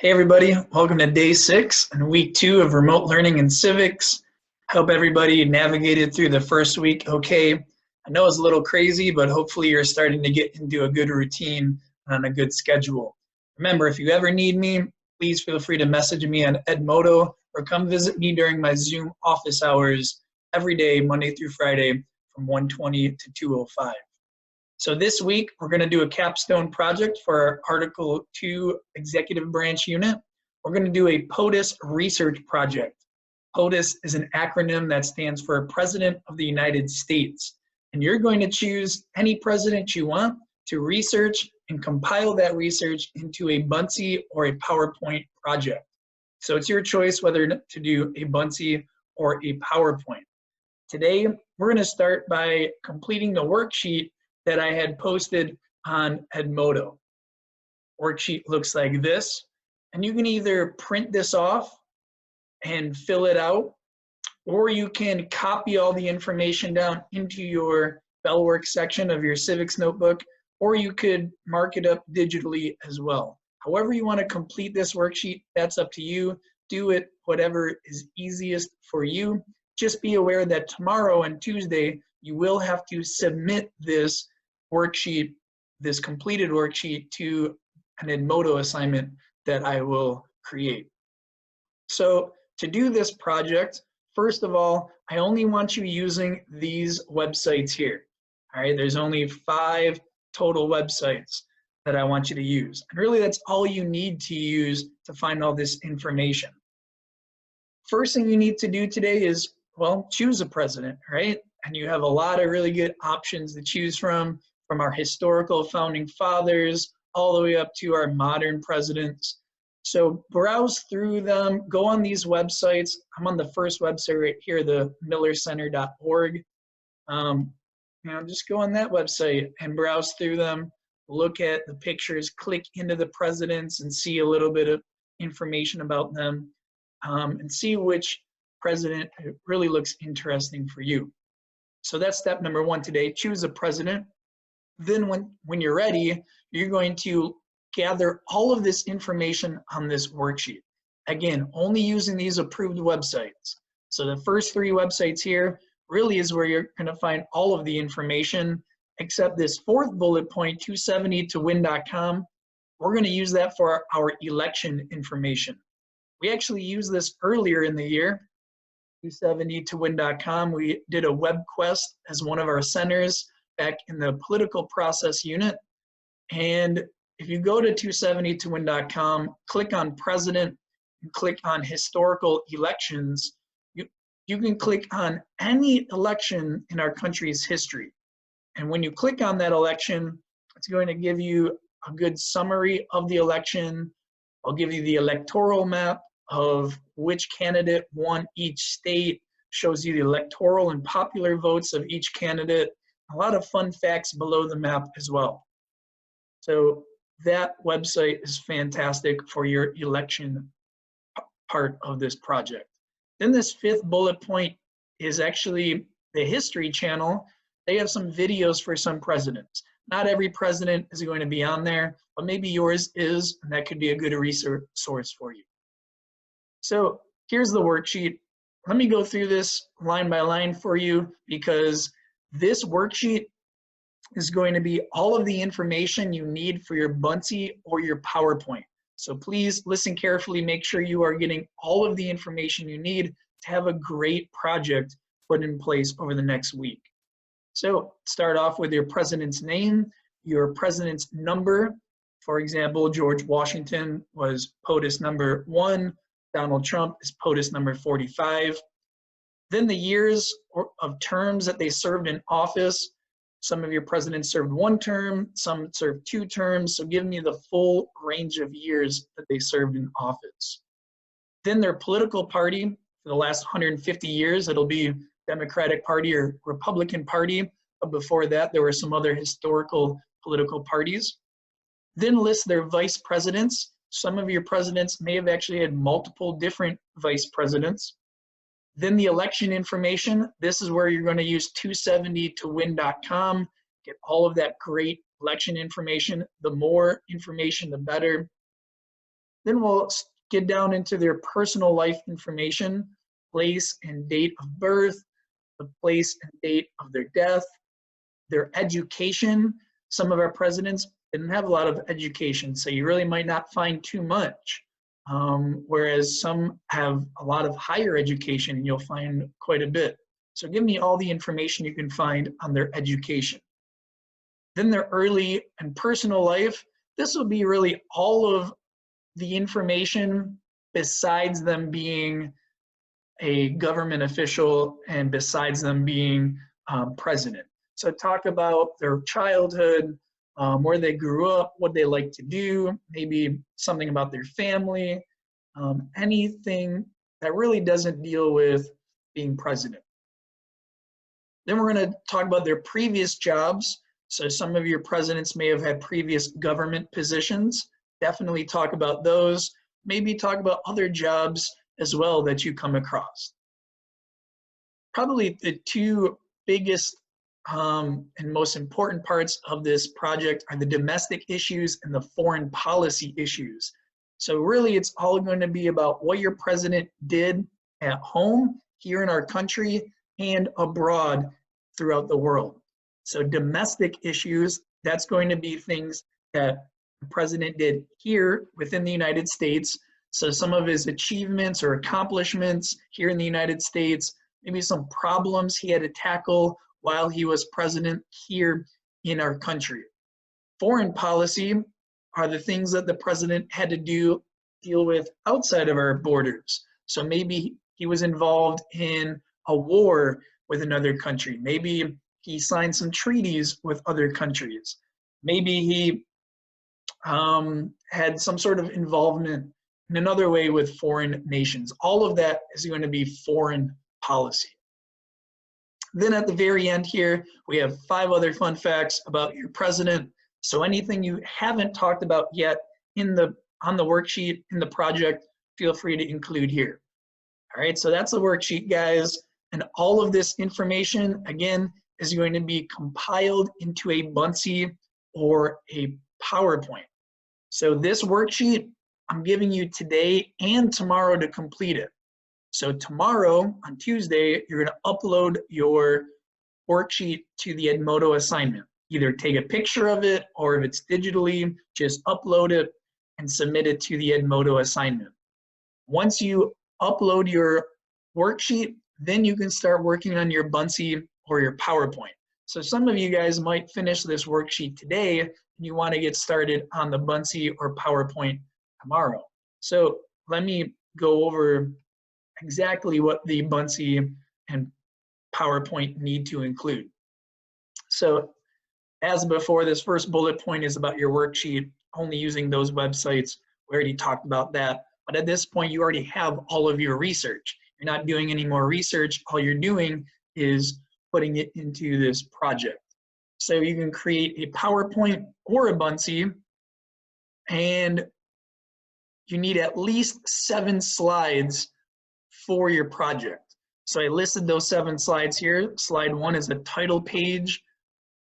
Hey everybody, welcome to day 6 and week 2 of remote learning and civics. Hope everybody navigated through the first week okay. I know it's a little crazy, but hopefully you're starting to get into a good routine and a good schedule. Remember, if you ever need me, please feel free to message me on Edmodo or come visit me during my Zoom office hours every day, Monday through Friday from 1:20 to 2:05. So this week, we're going to do a capstone project for our Article 2 Executive Branch Unit. We're going to do a POTUS Research Project. POTUS is an acronym that stands for President of the United States. And you're going to choose any president you want to research and compile that research into a Buncee or a PowerPoint project. So it's your choice whether to do a Buncee or a PowerPoint. Today, we're going to start by completing the worksheet that I had posted on Edmodo. Worksheet looks like this, and you can either print this off and fill it out, or you can copy all the information down into your Bellwork section of your civics notebook, or you could mark it up digitally as well. However you want to complete this worksheet, that's up to you. Do it whatever is easiest for you. Just be aware that tomorrow and Tuesday, you will have to submit this worksheet, this completed worksheet, to an Edmodo assignment that I will create. So to do this project, first of all, I only want you using these websites here. All right, there's only 5 total websites that I want you to use. And really that's all you need to use to find all this information. First thing you need to do today is, well, choose a president, right? And you have a lot of really good options to choose from our historical founding fathers all the way up to our modern presidents. So browse through them, go on these websites. I'm on the first website right here, the millercenter.org. Just go on that website and browse through them, look at the pictures, click into the presidents and see a little bit of information about them, and see which president really looks interesting for you. So that's step number 1 today, choose a president. Then when you're ready, you're going to gather all of this information on this worksheet. Again, only using these approved websites. So the first 3 websites here really is where you're going to find all of the information, except this 4th bullet point, 270towin.com. We're going to use that for our election information. We actually used this earlier in the year, 270towin.com. We did a web quest as one of our centers back in the political process unit. And if you go to 270towin.com, click on president and click on historical elections, you can click on any election in our country's history. And when you click on that election, it's going to give you a good summary of the election. I'll give you the electoral map of which candidate won each state, shows you the electoral and popular votes of each candidate. A lot of fun facts below the map as well. So that website is fantastic for your election part of this project. Then this 5th bullet point is actually the History Channel. They have some videos for some presidents. Not every president is going to be on there, but maybe yours is, and that could be a good resource for you. So here's the worksheet. Let me go through this line by line for you, because this worksheet is going to be all of the information you need for your Buncee or your PowerPoint. So please listen carefully, make sure you are getting all of the information you need to have a great project put in place over the next week. So start off with your president's name, your president's number. For example, George Washington was POTUS number 1, Donald Trump is POTUS number 45. Then the years of terms that they served in office. Some of your presidents served 1 term, some served 2 terms, so give me the full range of years that they served in office. Then their political party for the last 150 years, it'll be Democratic Party or Republican Party, but before that there were some other historical political parties. Then list their vice presidents. Some of your presidents may have actually had multiple different vice presidents. Then the election information, this is where you're going to use 270towin.com, get all of that great election information. The more information, the better. Then we'll get down into their personal life information, place and date of birth, the place and date of their death, their education. Some of our presidents didn't have a lot of education, so you really might not find too much. Whereas some have a lot of higher education, and you'll find quite a bit. So give me all the information you can find on their education. Then their early and personal life. This will be really all of the information besides them being a government official and besides them being president. So talk about their childhood, where they grew up, what they like to do, maybe something about their family, anything that really doesn't deal with being president. Then we're going to talk about their previous jobs. So some of your presidents may have had previous government positions. Definitely talk about those. Maybe talk about other jobs as well that you come across. Probably the two biggest and most important parts of this project are the domestic issues and the foreign policy issues. So really it's all going to be about what your president did at home, here in our country, and abroad throughout the world. So domestic issues, that's going to be things that the president did here within the United States. So some of his achievements or accomplishments here in the United States, maybe some problems he had to tackle while he was president here in our country. Foreign policy are the things that the president had to deal with outside of our borders. So maybe he was involved in a war with another country. Maybe he signed some treaties with other countries. Maybe he had some sort of involvement in another way with foreign nations. All of that is going to be foreign policy. Then at the very end here, we have 5 other fun facts about your president. So anything you haven't talked about yet on the worksheet, in the project, feel free to include here. All right, so that's the worksheet, guys. And all of this information, again, is going to be compiled into a Buncee or a PowerPoint. So this worksheet, I'm giving you today and tomorrow to complete it. So tomorrow, on Tuesday, you're going to upload your worksheet to the Edmodo assignment. Either take a picture of it, or if it's digitally, just upload it and submit it to the Edmodo assignment. Once you upload your worksheet, then you can start working on your Buncee or your PowerPoint. So some of you guys might finish this worksheet today, and you want to get started on the Buncee or PowerPoint tomorrow. So let me go over exactly what the Buncee and PowerPoint need to include. So as before, this first bullet point is about your worksheet, only using those websites. We already talked about that. But at this point, you already have all of your research. You're not doing any more research. All you're doing is putting it into this project. So you can create a PowerPoint or a Buncee, and you need at least 7 slides for your project. So I listed those 7 slides here. Slide 1 is a title page.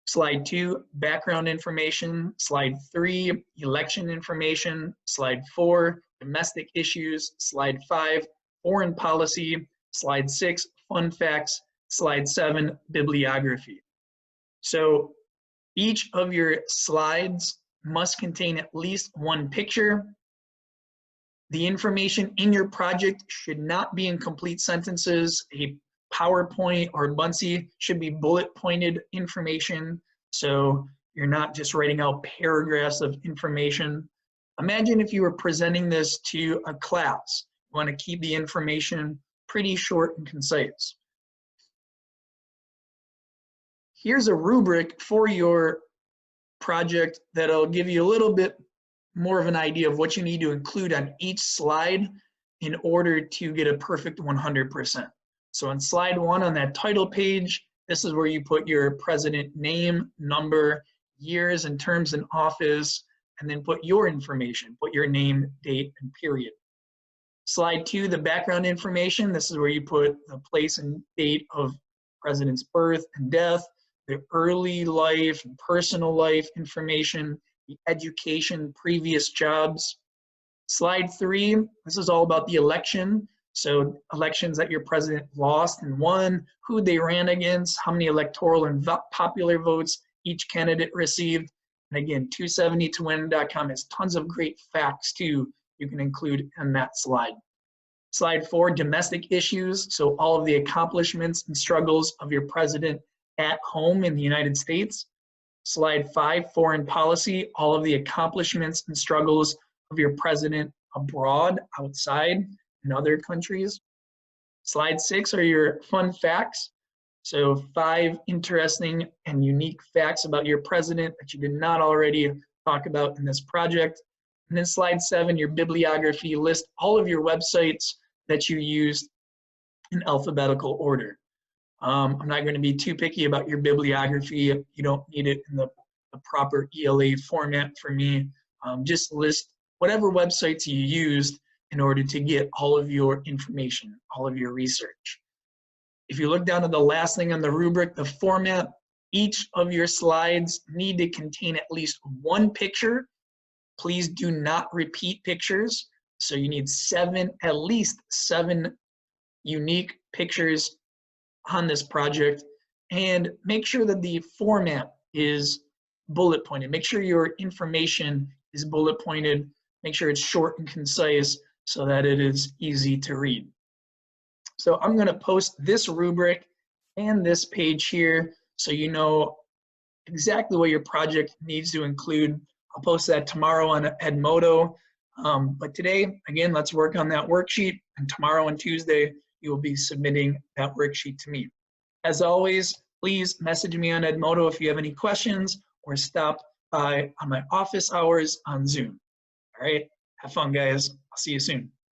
Slide 2, background information. Slide 3, election information. Slide 4, domestic issues. Slide 5, foreign policy. Slide 6, fun facts. Slide 7, bibliography. So each of your slides must contain at least 1 picture. The information in your project should not be in complete sentences. A PowerPoint or Buncee should be bullet pointed information, so you're not just writing out paragraphs of information. Imagine if you were presenting this to a class. You want to keep the information pretty short and concise. Here's a rubric for your project that'll give you a little bit more of an idea of what you need to include on each slide in order to get a perfect 100%. So on slide 1 on that title page, this is where you put your president name, number, years and terms in office, and then put your information, put your name, date, and period. Slide 2, the background information, this is where you put the place and date of president's birth and death, the early life and personal life information, the education, previous jobs. Slide 3, this is all about the election. So elections that your president lost and won, who they ran against, how many electoral and popular votes each candidate received. And again, 270towin.com has tons of great facts too you can include in that slide. Slide 4, domestic issues. So all of the accomplishments and struggles of your president at home in the United States. Slide 5, foreign policy, all of the accomplishments and struggles of your president abroad, outside, in other countries. Slide 6 are your fun facts. So 5 interesting and unique facts about your president that you did not already talk about in this project. And then slide 7, your bibliography, list all of your websites that you used in alphabetical order. I'm not going to be too picky about your bibliography. You don't need it in the proper ELA format for me. Just list whatever websites you used in order to get all of your information, all of your research. If you look down at the last thing on the rubric, the format, each of your slides need to contain at least 1 picture. Please do not repeat pictures. So you need at least 7 unique pictures on this project, and make sure that the format is bullet pointed. Make sure your information is bullet pointed. Make sure it's short and concise so that it is easy to read. So I'm going to post this rubric and this page here so you know exactly what your project needs to include. I'll post that tomorrow on Edmodo. But today, again, let's work on that worksheet, and tomorrow and Tuesday, you will be submitting that worksheet to me. As always, please message me on Edmodo if you have any questions, or stop by on my office hours on Zoom. All right, have fun, guys. I'll see you soon.